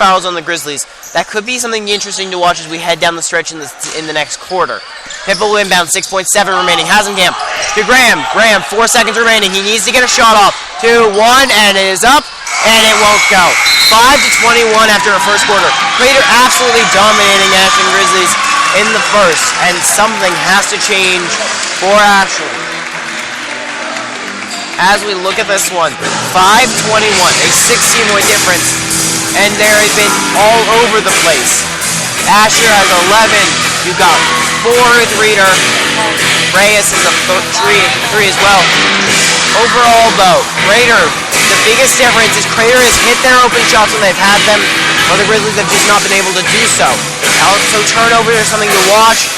fouls on the Grizzlies. That could be something interesting to watch as we head down the stretch in the next quarter. Pippa will inbound, 6.7 remaining. Hasenkamp to Graham. Graham, 4 seconds remaining. He needs to get a shot off. 2-1, and it is up, and it won't go. 5-21 after a first quarter. Crater absolutely dominating Ashland Grizzlies in the first, and something has to change for Ashland. As we look at this one, 5-21, a 16-point difference, and there has been all over the place. Asher has 11. You've got 4 with Reeder. Reyes is a 3 as well. Overall, though, Crater, the biggest difference is Crater has hit their open shots when they've had them, while the Grizzlies have just not been able to do so. Also, turnovers are something to watch,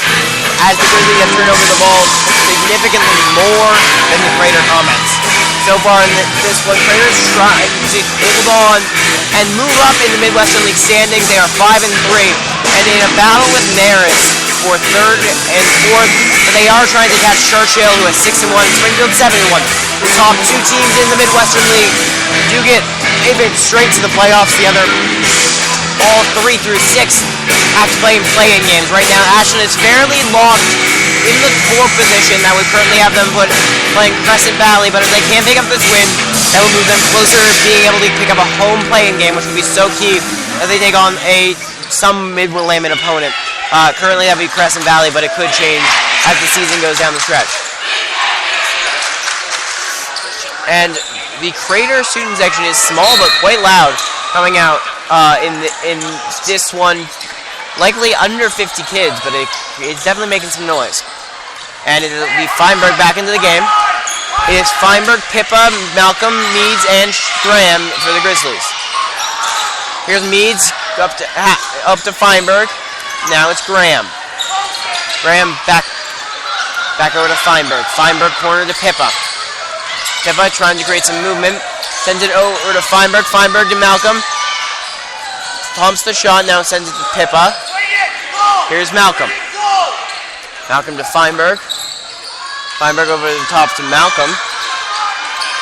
as the Grizzlies have turned over the ball significantly more than the Crater comments. So far in this one, Crater's trying to hold on and move up in the Midwestern League standings. They are 5-3, and in a battle with Marist for 3rd and 4th, but they are trying to catch Churchill, who has 6-1, and Springfield 7-1. The top 2 teams in the Midwestern League do get advanced straight to the playoffs. The other, all 3 through 6, have to play in play-in games. Right now, Ashland is fairly locked in the 4th position. That would currently have them playing Crescent Valley, but if they can't pick up this win, that will move them closer to being able to pick up a home play-in game, which would be so key as they take on some mid-Willamette opponent. Currently that would be Crescent Valley, but it could change as the season goes down the stretch. And the Crater student section is small but quite loud coming out in this one. Likely under 50 kids, but it's definitely making some noise. And it'll be Feinberg back into the game. It is Feinberg, Pippa, Malcolm, Meads, and Graham for the Grizzlies. Here's Meads up to Feinberg. Now it's Graham. Graham back over to Feinberg. Feinberg corner to Pippa. Pippa trying to create some movement. Sends it over to Feinberg. Feinberg to Malcolm. Pumps the shot, now sends it to Pippa. Here's Malcolm. Malcolm to Feinberg. Feinberg over the top to Malcolm.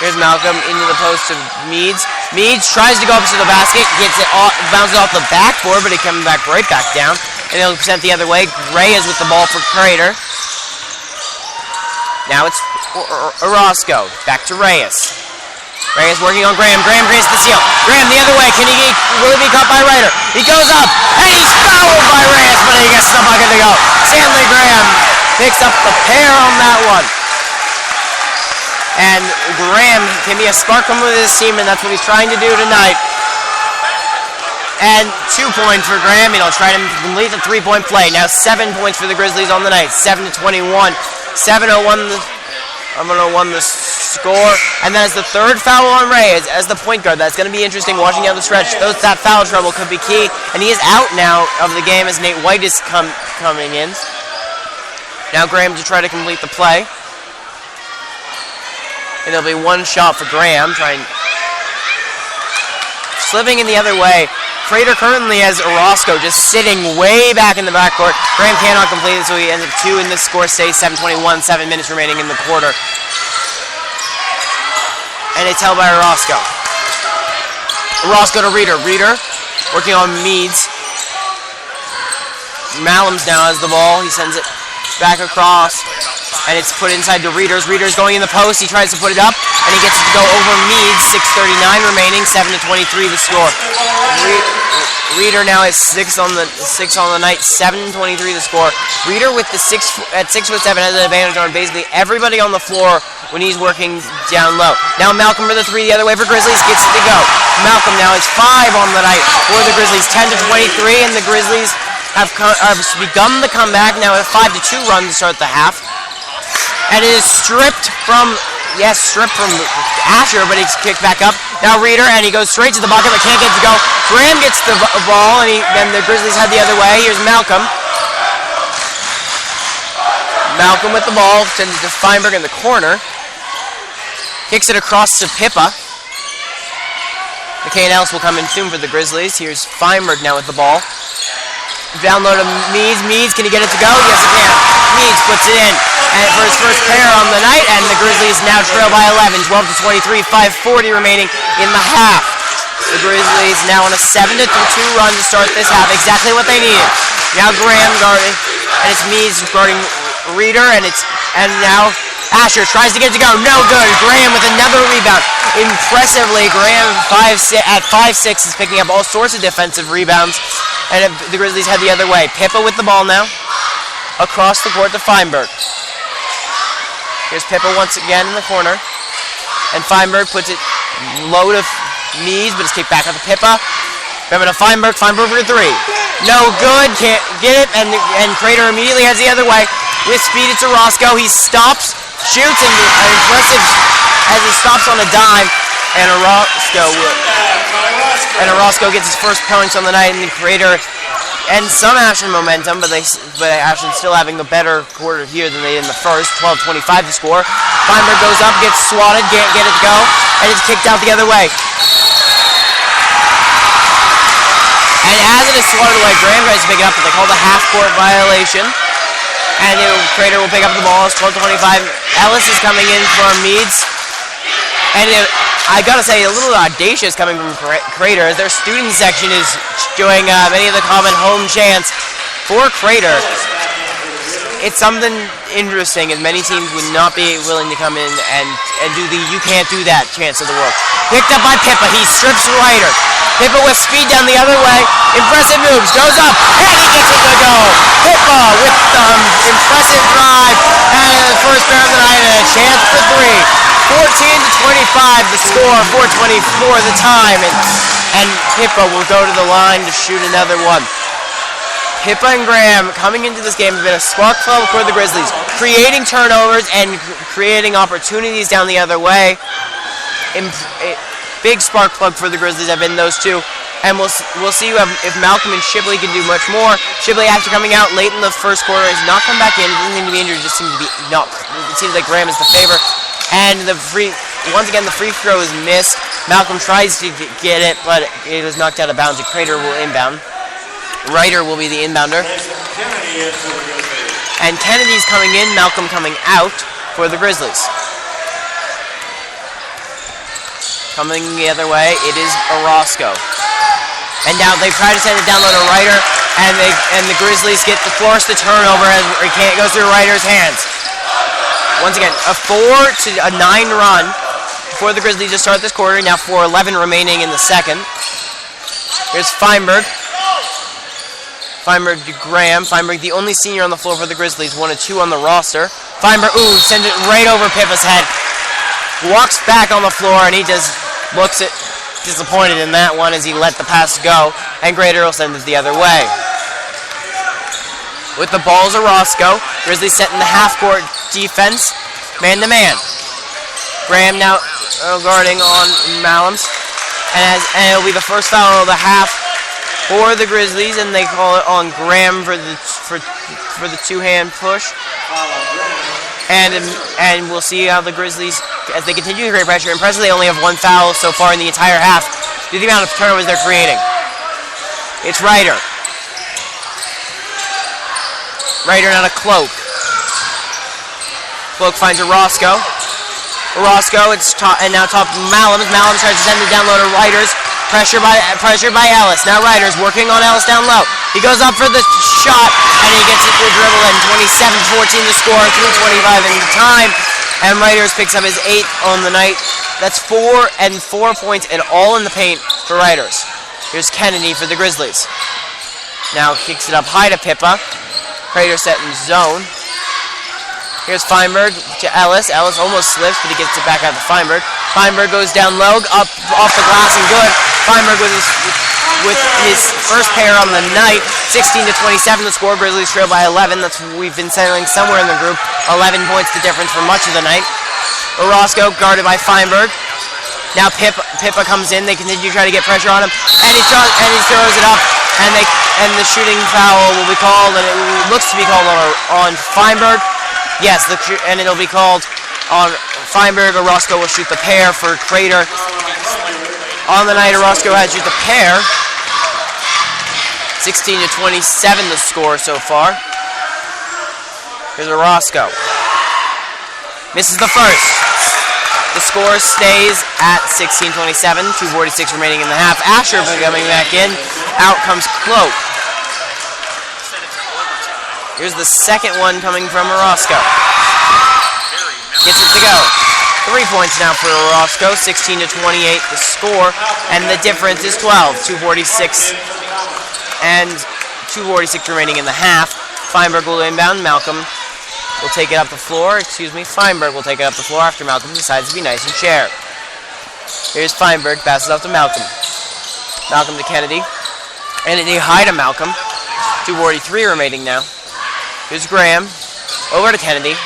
Here's Malcolm into the post to Meads. Meads tries to go up to the basket, gets it off, bounces off the backboard, but he comes back right back down. And he'll send the other way. Gray is with the ball for Crater. Now it's Orozco. Back to Reyes. Reyes working on Graham. Graham creates the steal. Graham the other way. Will he be caught by Ryder? He goes up, and he's fouled by Reyes, but he gets the bucket to go. Stanley Graham picks up the pair on that one. And Graham can be a spark from with his team, and that's what he's trying to do tonight. And 2 points for Graham, and he'll try to complete the 3-point play. Now 7 points for the Grizzlies on the night. 7-21. 7-01 the score, and that is the 3rd foul on Reyes as the point guard. That's going to be interesting watching down the stretch. That foul trouble could be key, and he is out now of the game as Nate White is coming in. Now Graham to try to complete the play, and there'll be 1 shot for Graham, slipping in the other way. Crater currently has Orozco just sitting way back in the backcourt. Graham cannot complete it, so he ends up 2 in this score. Stays 7-21, 7 minutes remaining in the quarter. And it's held by Orozco. Orozco to Reeder. Reeder working on Meads. Malams now has the ball. He sends it back across, and it's put inside to Reeder's. Reeder's going in the post. He tries to put it up, and he gets it to go over Meads. 6:39 remaining. 7-23 the score. Reeder now has 6 on the night. 7:23 the score. Reeder with the 6'7" has an advantage on basically everybody on the floor when he's working down low. Now Malcolm for the 3 the other way for Grizzlies, gets it to go. Malcolm now has 5 on the night for the Grizzlies. 10-23, and the Grizzlies have begun the comeback now with a 5-2 run to start the half. And it is stripped from Asher, but he's kicked back up. Now Reeder, and he goes straight to the bucket, but can't get it to go. Graham gets the ball, and then the Grizzlies head the other way. Here's Malcolm. Malcolm with the ball, sends it to Feinberg in the corner. Kicks it across to Pippa. McKay and Ellis will come in soon for the Grizzlies. Here's Feinberg now with the ball. Down low to Meads. Meads, can he get it to go? Yes, he can. Meads puts it in. And for his first pair on the night, and the Grizzlies now trail by 11, 12-23, 5:40 remaining in the half. The Grizzlies now on a 7-2 run to start this half. Exactly what they needed. Now Graham guarding, and it's Meads guarding Reeder, and now Asher tries to get it to go. No good. Graham with another rebound. Impressively, Graham at 5'6" is picking up all sorts of defensive rebounds, and the Grizzlies head the other way. Pippa with the ball now. Across the court to Feinberg. Here's Pippa once again in the corner. And Feinberg puts it low to Meads, but it's kicked back out to Pippa. Pippa to Feinberg. Feinberg for 3. No good. Can't get it. And Crater immediately heads the other way. With speed, it's a Roscoe. He stops, shoots, and impressive as he stops on a dime. And Roscoe gets his first points on the night, and the Crater and some Ashland momentum, but Ashland still having a better quarter here than they did in the first. 12-25 to score. Feinberg goes up, gets swatted, can't get it to go, and it's kicked out the other way. And as it is swatted away, Graham tries to pick it up, but they call the half-court violation. And Crater will pick up the ball. It's 12-25. Ellis is coming in from Meads. And I gotta say, a little audacious coming from Crater, as their student section is doing many of the common home chants for Crater. It's something interesting, as many teams would not be willing to come in and do the "you can't do that" chants of the world. Picked up by Pippa. He strips Ryder. Pippa with speed down the other way. Impressive moves. Goes up, and he gets it to go. Pippa with impressive drive. And the first pair of the night, and a chance for 3. 14-25 the score, 4:24 the time, and Pippa will go to the line to shoot another one. Pippa and Graham coming into this game have been a spark plug for the Grizzlies, creating turnovers and creating opportunities down the other way. Big spark plug for the Grizzlies have been those two, and we'll see if Malcolm and Shipley can do much more. Shipley, after coming out late in the first quarter, has not come back in. Doesn't seem to be injured. Just seems to be not. It seems like Graham is the favor. And once again, the free throw is missed. Malcolm tries to get it, but it was knocked out of bounds. The Crater will inbound. Ryder will be the inbounder. And Kennedy's coming in, Malcolm coming out for the Grizzlies. Coming the other way, it is Orozco. And now they try to send it down low to Ryder, and the Grizzlies get to force the turnover as it can't go through Ryder's hands. Once again, a 4-9 run for the Grizzlies to start this quarter. Now 4:11 remaining in the second. Here's Feinberg. Feinberg to Graham. Feinberg, the only senior on the floor for the Grizzlies, 1 of 2 on the roster. Feinberg, sends it right over Pippa's head. Walks back on the floor, and he just looks disappointed in that one as he let the pass go. And Grader will send it the other way. With the balls, Orozco. Grizzlies setting the half-court defense, man-to-man. Graham now guarding on Malams. And it'll be the first foul of the half for the Grizzlies, and they call it on Graham for the two-hand push. And we'll see how the Grizzlies, as they continue to create pressure. Impressively, they only have 1 foul so far in the entire half due to the amount of turnovers they're creating. It's Ryder. Ryder now to Cloak. Cloak finds Orozco. Orozco, and now top Malams. Malams tries to send it down low to Ryder's. Pressure by Ellis. Now Ryder's working on Ellis down low. He goes up for the shot, and he gets it to a dribble in. 27-14 to score, 3:25 in time. And Ryder's picks up his 8th on the night. That's 4 points, and all in the paint for Ryder's. Here's Kennedy for the Grizzlies. Now kicks it up high to Pippa. Crater set in zone. Here's Feinberg to Ellis. Ellis almost slips, but he gets it back out to Feinberg. Feinberg goes down low, up off the glass and good. Feinberg with his first pair on the night. 16-27 the score. Grizzlies trail by 11. We've been settling somewhere in the group. 11 points the difference for much of the night. Orozco guarded by Feinberg. Now Pippa comes in. They continue to try to get pressure on him, and he throws it up. And the shooting foul will be called, and it looks to be called on Feinberg. Yes, and it'll be called on Feinberg. Orozco will shoot the pair for Crater. On the night, Orozco has shoot the pair. 16-27 the score so far. Here's Orozco. Misses the first. The score stays at 16-27, 2:46 remaining in the half. Asher coming back in. Out comes Cloak. Here's the second one coming from Orozco. Gets it to go. 3 points now for Orozco, 16-28 the score, and the difference is 12. 2:46 and 2:46 remaining in the half. Feinberg will inbound. Malcolm will take it up the floor. Feinberg will take it up the floor after Malcolm decides to be nice and share. Here's Feinberg, passes off to Malcolm. Malcolm to Kennedy. And a high to Malcolm. 2:43 remaining now. Here's Graham. Over to Kennedy.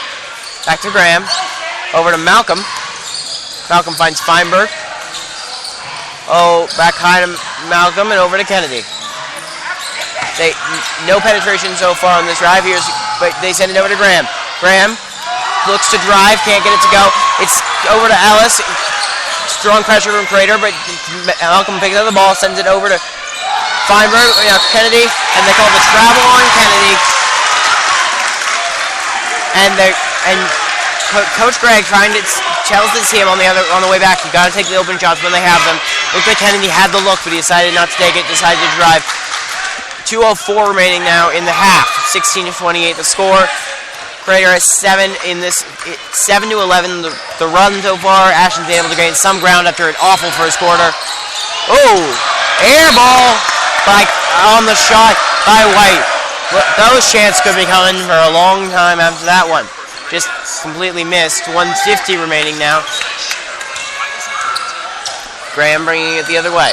Back to Graham. Over to Malcolm. Malcolm finds Feinberg. Oh, back high to Malcolm and over to Kennedy. No penetration so far on this drive here, but they send it over to Graham. Graham looks to drive, can't get it to go. It's over to Ellis. Strong pressure from Crater, but Malcolm picks up the ball, sends it over to Feinberg, Kennedy, and they call the travel on Kennedy. And Coach Gregg tells the team on the way back, you got to take the open shots when they have them. Looked like Kennedy had the look, but he decided not to take it, decided to drive. 2:04 remaining now in the half. 16-28 the score. Crater has 7 in this. 7-11 the run so far. Ashland's been able to gain some ground after an awful first quarter. Oh, air ball on the shot by White. Those chances could be coming for a long time after that one. Just completely missed. 1:50 remaining now. Graham bringing it the other way.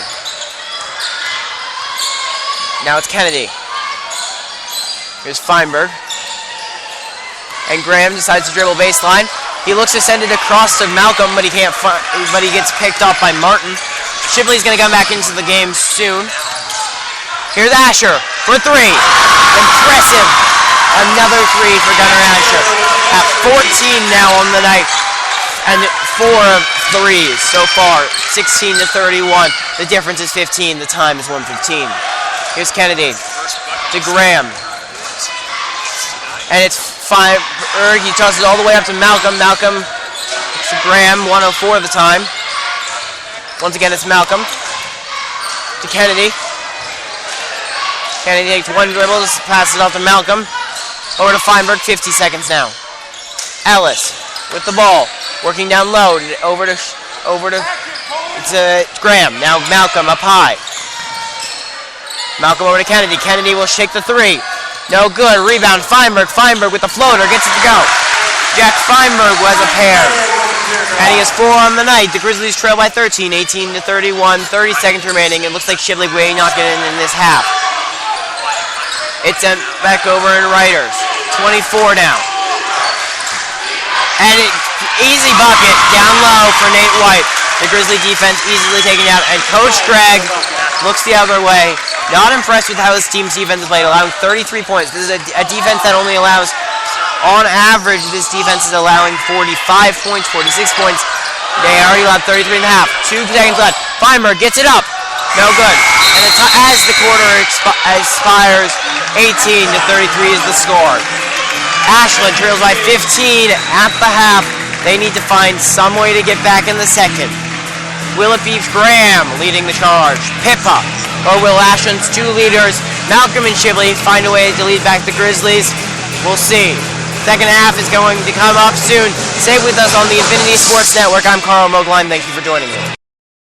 Now it's Kennedy. Here's Feinberg. And Graham decides to dribble baseline. He looks to send it across to Malcolm, but he can't. But he gets picked off by Martin. Shipley's going to come back into the game soon. Here's Asher for 3. Impressive. Another 3 for Gunnar Asher. At 14 now on the night. And 4 of 3s so far. 16-31. The difference is 15. The time is 1:15. Here's Kennedy to Graham. And it's Feinberg. He tosses all the way up to Malcolm. Malcolm to Graham. 1:04 the time. Once again, it's Malcolm to Kennedy. Kennedy takes one dribble, passes it off to Malcolm. Over to Feinberg. 50 seconds now. Ellis with the ball, working down low. Over to Graham. Now Malcolm up high. Malcolm over to Kennedy. Kennedy will shake the 3. No good. Rebound. Feinberg. Feinberg with the floater. Gets it to go. Jack Feinberg was a pair. And he has 4 on the night. The Grizzlies trail by 13. 18-31. 30 seconds remaining. It looks like Shipley may not get in this half. It's sent back over in Writers. 24 now. And easy bucket down low for Nate White. The Grizzly defense easily taken out. And Coach Gregg looks the other way. Not impressed with how his team's defense is played, allowing 33 points. This is a defense that only allows, on average, this defense is allowing 45 points, 46 points. They already allowed 33 and a half. 2 seconds left. Feinberg gets it up. No good. And as the quarter expires, 18-33 is the score. Ashland trails by 15 at the half. They need to find some way to get back in the second. Will it be Graham leading the charge? Pippa? Or will Ashland's 2 leaders, Malcolm and Shipley, find a way to lead back the Grizzlies? We'll see. Second half is going to come up soon. Stay with us on the Infinity Sports Network. I'm Carl Mogline. Thank you for joining me.